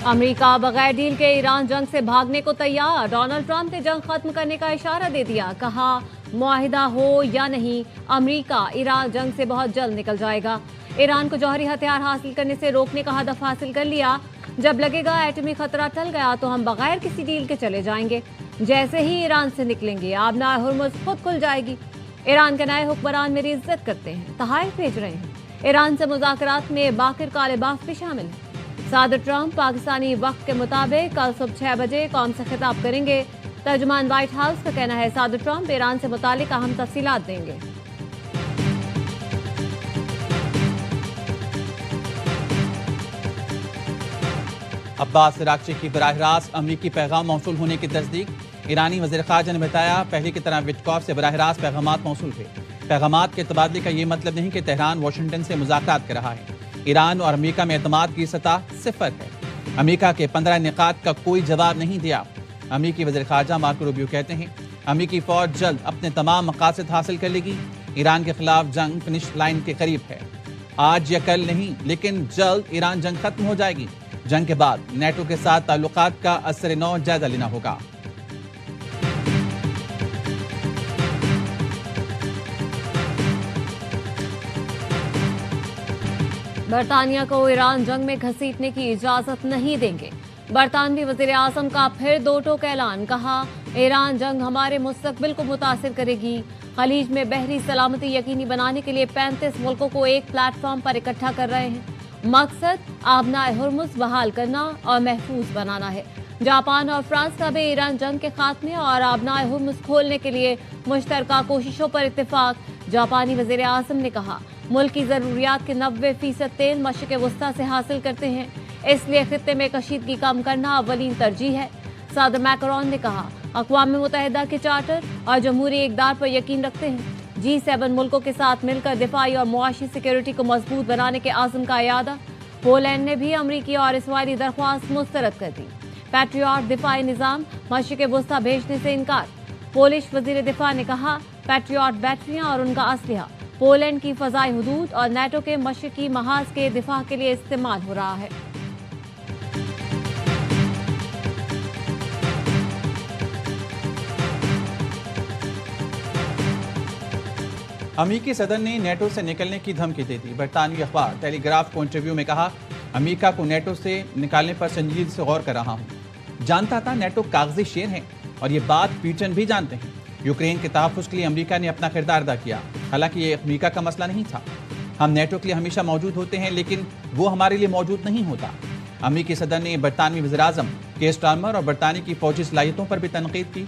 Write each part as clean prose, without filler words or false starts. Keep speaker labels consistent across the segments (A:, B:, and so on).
A: America बगैर deal के Iran जंग से भागने को तैयार। डोनाल्ड ट्रंप ने जंग खत्म करने का इशारा दे दिया। कहा, मुआहिदा हो या नहीं, अमेरिका ईरान जंग से बहुत जल्द निकल जाएगा। ईरान को जौहरी हथियार हासिल करने से रोकने का हदफ हासिल कर लिया। जब लगेगा एटमी खतरा टल गया तो हम बगैर किसी डील के चले जाएंगे। जैसे ही ईरान से निकलेंगे आबना हुर्मुज़ खुद खुल जाएगी। ईरान के नए हुक्मरान मेरी इज्जत करते हैं, तहाइफ भेज रहे हैं। ईरान से मुज़ाकरात में बाकिर कालिबाफ भी शामिल है। सदर ट्रंप पाकिस्तानी वक्त के मुताबिक कल सुबह 6 बजे कौम से खिताब करेंगे। तर्जुमान व्हाइट हाउस का कहना है सदर ट्रंप ईरान से मुतालिक अहम तफसीलात देंगे।
B: अब्बास अराग़ची की बराह रास्त अमरीकी पैगाम मौसूल होने की तस्दीक। ईरानी वज़ीर ख़ारजा ने बताया, पहले की तरह विटकॉफ से बराह रास्त पैगामात मौसूल हुए। पैगामात के तबादले का ये मतलब नहीं कि तेहरान वाशिंगटन से मुज़ाकरात कर रहा है। ईरान और अमेरिका में एतमाद की सतह 0 है। अमेरिका के 15 निकात का कोई जवाब नहीं दिया। अमेरिकी वज़ीर ख़ारजा मार्को रूबियो कहते हैं, अमेरिकी फ़ौज जल्द अपने तमाम मकासद हासिल कर लेगी। ईरान के खिलाफ जंग फिनिश लाइन के करीब है। आज या कल नहीं, लेकिन जल्द ईरान जंग खत्म हो जाएगी। जंग के बाद नेटो के साथ ताल्लुकात का असर नौ जायजा लेना होगा।
A: बरतानिया को ईरान जंग में घसीटने की इजाजत नहीं देंगे। बरतानवी वजीर आजम का फिर दो टोक ऐलान। कहा, ईरान जंग हमारे मुस्तकबिल को मुतासिर करेगी। खलीज में बहरी सलामती यकीनी बनाने के लिए 35 मुल्कों को एक प्लेटफॉर्म पर इकट्ठा कर रहे हैं। मकसद आबना हुर्मुज़ बहाल करना और महफूज बनाना है। जापान और फ्रांस का भी ईरान जंग के खात्मे और आबना हुर्मुज़ खोलने के लिए मुश्तरका कोशिशों पर इत्तेफाक। जापानी वजीर आज़म ने कहा, मुल्क की ज़रूरियात के 90% तेल मशरिक़ वस्ता से हासिल करते हैं, इसलिए खित्ते में कशीदगी कम करना अव्वलीन तरजीह है। सदर मैक्रोन ने कहा, अक़वाम मुत्तहिदा के चार्टर और जमहूरी इक़दार पर यकीन रखते हैं। G7 मुल्कों के साथ मिलकर दिफाई और मुआशी सिक्योरिटी को मजबूत बनाने के आज़म का यादा। पोलैंड ने भी अमरीकी और इसराइली दरख्वास्त मुस्तरद कर दी। पैट्रियट दिफाई निज़ाम मशरिक़ वस्ता भेजने से इनकार। पोलिश वजीर दिफा ने कहा, पैट्रियट बैटरियां और उनका असलहा पोलैंड की फ़ज़ाई हुदूद और नेटो के मशरिक़ी महाज के दिफा के लिए इस्तेमाल हो रहा है।
B: अमेरिकी सदर ने नेटो से निकलने की धमकी दे दी। बरतानवी अखबार टेलीग्राफ को इंटरव्यू में कहा, अमेरिका को नेटो से निकालने पर संजीदगी से गौर कर रहा हूँ। जानता था नेटो कागजी शेर है और ये बात पीटन भी जानते हैं। यूक्रेन के तहफ़्फ़ुज़ के लिए अमेरिका ने अपना किरदार अदा किया। हालांकि ये अमेरिका का मसला नहीं था। हम नेटो के लिए हमेशा मौजूद होते हैं, लेकिन वो हमारे लिए मौजूद नहीं होता। अमेरिकी सदर ने बरतानवी वज़ीर आज़म केयर स्टारमर और बरतानिया की फौजी सलाहियतों पर भी तनकीद की।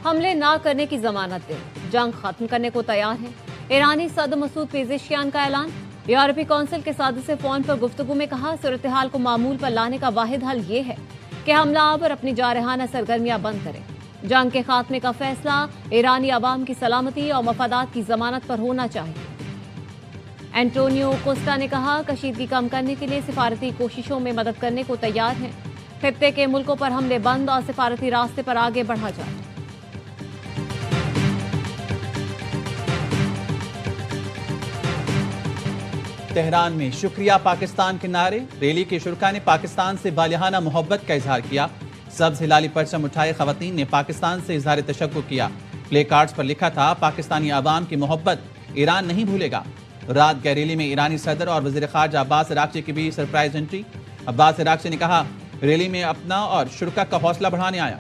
A: हमले ना करने की जमानत दें, जंग खत्म करने को तैयार है। ईरानी सदर मसूद पेज़ेशियान का ऐलान। यूरोपीय कौंसिल के सदस्य से फोन पर गुफ्तगू में कहा, सूरत हाल को मामूल पर लाने का वाहिद हल ये है कि हमलावर अपनी जारहाना सरगर्मियां बंद करें। जंग के खात्मे का फैसला ईरानी अवाम की सलामती और मफादात की जमानत पर होना चाहिए। एंटोनियो कोस्टा ने कहा, कशीदगी कम करने के लिए सिफारती कोशिशों में मदद करने को तैयार हैं। खित्ते के मुल्कों पर हमले बंद और सिफारती रास्ते पर आगे बढ़ा जाए।
B: तेहरान में शुक्रिया पाकिस्तान के नारे। रैली के शुरका ने पाकिस्तान से बालिहाना मोहब्बत का इजहार किया। सब्ज हिलाली परचम उठाए खवातीन ने पाकिस्तान से इजहार तशक्कुर किया। प्ले कार्ड्स पर लिखा था, पाकिस्तानी आवाम की मोहब्बत ईरान नहीं भूलेगा। रात गए रैली में ईरानी सदर और वज़ीर ख़ारजा अब्बास अराग़ची की भी सरप्राइज एंट्री। अब्बास अराग़ची ने कहा, रैली में अपना और शुरका का हौसला बढ़ाने आया।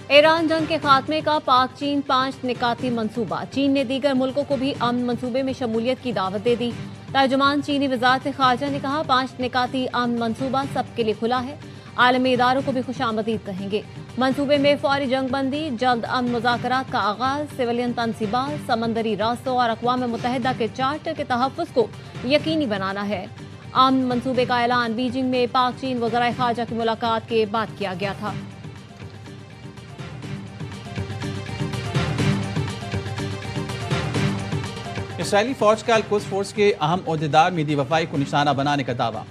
A: ईरान जंग के खात्मे का पाक चीन 5 निकाती मंसूबा। चीन ने दीगर मुल्कों को भी अमन मंसूबे में शमूलियत की दावत दे दी। तर्जुमान चीनी वज़ारत ख़ारजा ने कहा, 5 निकाती अमन मंसूबा सबके लिए खुला है। आलमी इदारों को भी खुशामदीद कहेंगे। मंसूबे में फौरी जंग बंदी, जल्द अमन मुज़ाकरात का आगाज, सिविलियन तनसीबात, समंदरी रास्तों और अक़वाम मुत्तहिदा के चार्टर के तहफ़्फ़ुज़ को यकीनी बनाना है। अमन मंसूबे का ऐलान बीजिंग में पाक चीन वज़ीर ख़ारजा की मुलाकात के बाद किया गया था।
B: इसराइली फौज का अल-कुद्स फोर्स के अहम ओहदेदार मेहदी वफाई को निशाना बनाने का दावा।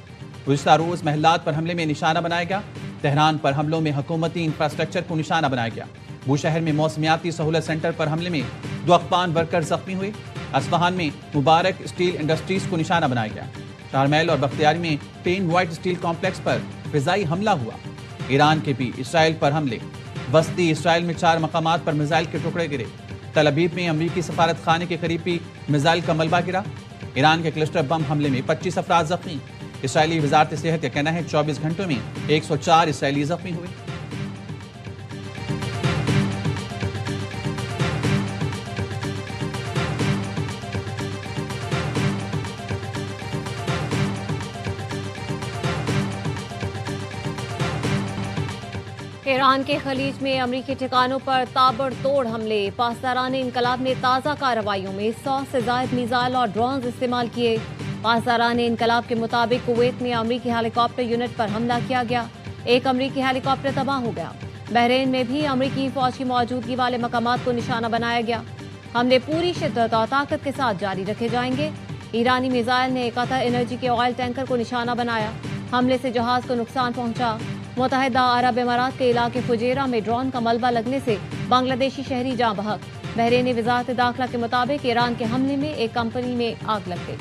B: गुज़िश्ता रोज महल्लात पर हमले में निशाना बनाया गया। तेहरान पर हमलों में हुकूमती इंफ्रास्ट्रक्चर को निशाना बनाया गया। बूशहर में मौसमियाती सहूलत सेंटर पर हमले में 2 अफगान वर्कर जख्मी हुए। अस्फहान में मुबारक स्टील इंडस्ट्रीज को निशाना बनाया गया। शारमेल और बख्तियारी में पेन वाइट स्टील कॉम्प्लेक्स पर फिजाई हमला हुआ। ईरान के भी इसराइल पर हमले। वस्ती इसराइल में 4 मकामात पर मिसाइल के टुकड़े गिरे। तल अबीब में अमरीकी सफारत खाने के करीब भी मिसाइल का मलबा गिरा। ईरान के क्लस्टर बम हमले में 25 अफराद जख्मी। इसराइली वजारत सेहत का कहना है 24 घंटों में 104 इसराइली जख्मी हुए।
A: ईरान के खलीज में अमरीकी ठिकानों पर ताबड़तोड़ हमले। पासदारान इनकलाब ने ताज़ा कार्रवाइयों में 100 से ज़ायद मिसाइल और ड्रोन इस्तेमाल किए। पासदारान इनकलाब के मुताबिक कुवैत में अमरीकी हेलीकॉप्टर यूनिट पर हमला किया गया। एक अमरीकी हेलीकॉप्टर तबाह हो गया। बहरीन में भी अमरीकी फौज की मौजूदगी वाले मकामात को निशाना बनाया गया। हमले पूरी शिद्दत और ताकत के साथ जारी रखे जाएंगे। ईरानी मिसाइल ने कतर एनर्जी के ऑयल टैंकर को निशाना बनाया। हमले से जहाज को नुकसान पहुंचा। मुत्तहिदा अरब इमारात के इलाके फुजेरा में ड्रोन का मलबा लगने से बांग्लादेशी शहरी जाँ बहक। बहरीनी वजारत दाखिला के मुताबिक ईरान के हमले में एक कंपनी में आग लग गई।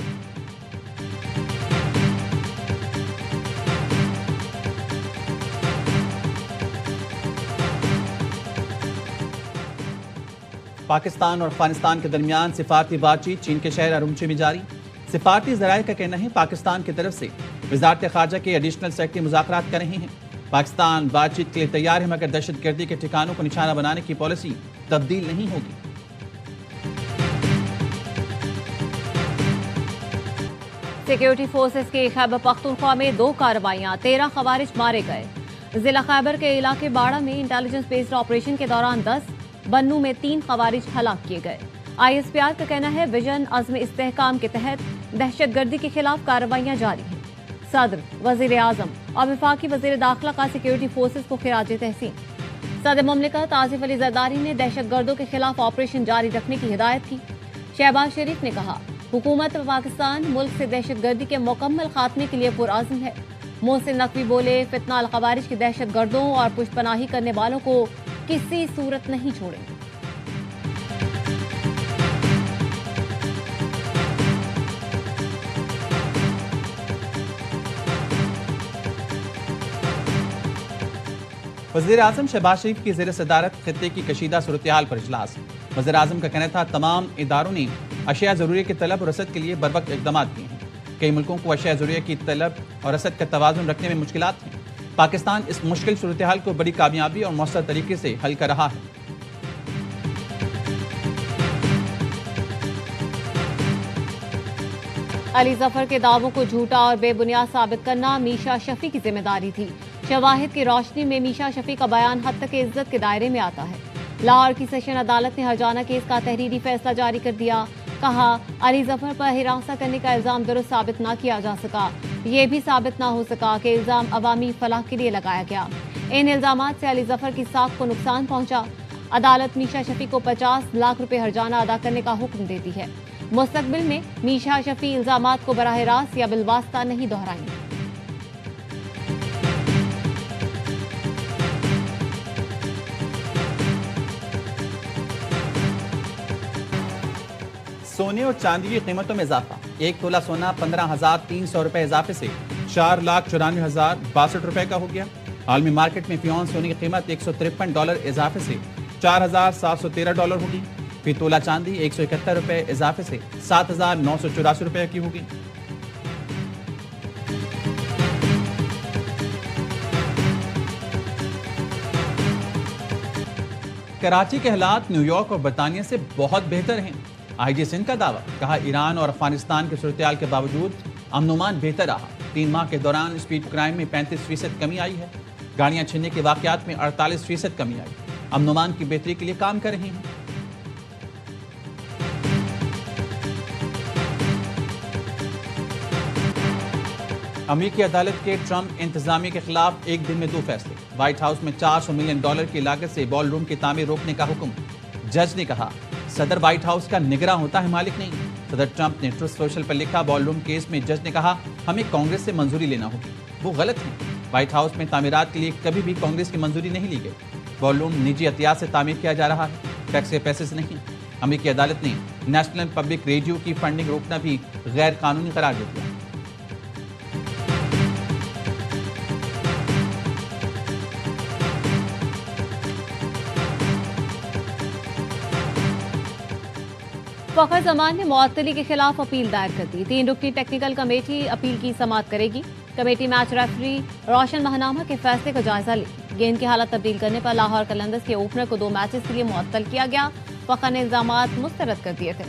B: पाकिस्तान और अफगानिस्तान के दरमियान सिफारती बातचीत चीन के शहर अरुमची में जारी। सिफारती ज़राए का कहना है पाकिस्तान की तरफ से वजारत खारजा के एडिशनल सेक्रेटरी मुज़ाकरात कर रहे हैं। पाकिस्तान बातचीत के लिए तैयार है, मगर दहशतगर्दी के ठिकानों को निशाना बनाने की पॉलिसी तब्दील नहीं होगी।
A: सिक्योरिटी फोर्सेस के खैबर पख्तूनख्वा में 2 कार्रवाइयां, 13 खवारिज मारे गए। जिला खैबर के इलाके बाड़ा में इंटेलिजेंस बेस्ड ऑपरेशन के दौरान 10, बन्नू में 3 खवारिज हलाक किए गए। ISPR का कहना है विजन अज़्म इस्तेहकाम के तहत दहशतगर्दी के खिलाफ कार्रवाइयां जारी हैं। सदर, वजीर आजम और वफाकी वजीर दाखिला का सिक्योरिटी फोर्सेस को खिराज तहसीन। सदर मुमलिकत आसिफ अली जरदारी ने दहशतगर्दों के खिलाफ ऑपरेशन जारी रखने की हिदायत की। शहबाज शरीफ ने कहा हुकूमत व पाकिस्तान मुल्क से दहशतगर्दी के मुकम्मल खात्मे के लिए पुरअज़्म है। मोहसिन नकवी बोले फितना अल खवारिज की दहशतगर्दों और पुष्पनाही करने वालों को किसी सूरत नहीं छोड़ेंगे।
B: वज़ीर आज़म शहबाज शरीफ की ज़ेर सदारत खित्ते की कशीदा सूरत-ए-हाल पर इजलास। वज़ीर आज़म का कहना था तमाम इदारों ने अशिया ज़रूरिया की तलब और रसद के लिए बरवक्त इक़दाम किए हैं। कई मुल्कों को अशिया ज़रूरिया की तलब और रसद का तवाज़ुन रखने में मुश्किलात हैं। पाकिस्तान इस मुश्किल सूरत-ए-हाल को बड़ी कामयाबी और मौसर तरीके से हल कर रहा है।
A: अली जफर के दावों को झूठा और बेबुनियाद साबित करना मीशा शफी की जिम्मेदारी थी। शवाहिद की रोशनी में मीशा शफी का बयान हद तक इज्जत के दायरे में आता है। लाहौर की सेशन अदालत ने हरजाना केस का तहरीरी फैसला जारी कर दिया। कहा अली जफर पर हिरासत करने का इल्जाम दुरुस्त साबित न किया जा सका। ये भी साबित न हो सका कि इल्जाम अवामी फलाह के लिए लगाया गया। इन इल्जामात से अली जफर की साख को नुकसान पहुंचा। अदालत मीशा शफी को 50 लाख रुपए हरजाना अदा करने का हुक्म देती है। मुस्तकबिल में मीशा शफी इल्जामात को बराह रास्त या बिलवास्ता नहीं दोहराएंगे।
B: सोने और चांदी की कीमतों में इजाफा। 1 तोला सोना 15,300 रुपए इजाफे से 4,94,062 रुपए का हो गया। आलमी मार्केट में फियौन सोने की कीमत $153 इजाफे से $4,713 होगी। फिर तोला चांदी 171 रुपए इजाफे से 7,984 रुपए की होगी। कराची के हालात न्यूयॉर्क और बरतानिया से बहुत बेहतर हैं। IG सिंध का दावा। कहा ईरान और अफगानिस्तान के सूरत-ए-हाल के बावजूद अमन-ओ-मान बेहतर रहा। 3 माह के दौरान स्पीड क्राइम में 35% कमी आई है। गाड़ियां छीनने के वाकयात में 48% कमी आई। अमन-ओ-मान की बेहतरी के लिए काम कर रहे हैं। अमेरिकी अदालत के ट्रंप इंतजामिया के खिलाफ एक दिन में 2 फैसले। व्हाइट हाउस में $400 मिलियन की लागत से बॉल रूम की तामीर रोकने का हुक्म। जज ने कहा सदर व्हाइट हाउस का निगरान होता है, मालिक नहीं। सदर ट्रंप ने ट्रुथ सोशल पर लिखा, बॉलरूम केस में जज ने कहा हमें कांग्रेस से मंजूरी लेना होगी, वो गलत है। व्हाइट हाउस में तामीरात के लिए कभी भी कांग्रेस की मंजूरी नहीं ली गई। बॉलरूम निजी एहतियात से तामीर किया जा रहा है, टैक्स के पैसे से नहीं। अमेरिकी अदालत ने नेशनल पब्लिक रेडियो की फंडिंग रोकना भी गैर कानूनी करार दे दिया।
A: फखर जमान ने मुअत्तली के खिलाफ अपील दायर कर दी। 3 रुकनी टेक्निकल कमेटी अपील की समाअत करेगी। कमेटी मैच रेफरी रोशन महनामा के फैसले का जायजा ली। गेंद की हालत तब्दील करने पर लाहौर कलंदर्स के ओपनर को 2 मैचेस के लिए मुअत्तल किया गया। फखर ने इल्जामात मुस्तरद कर दिए थे।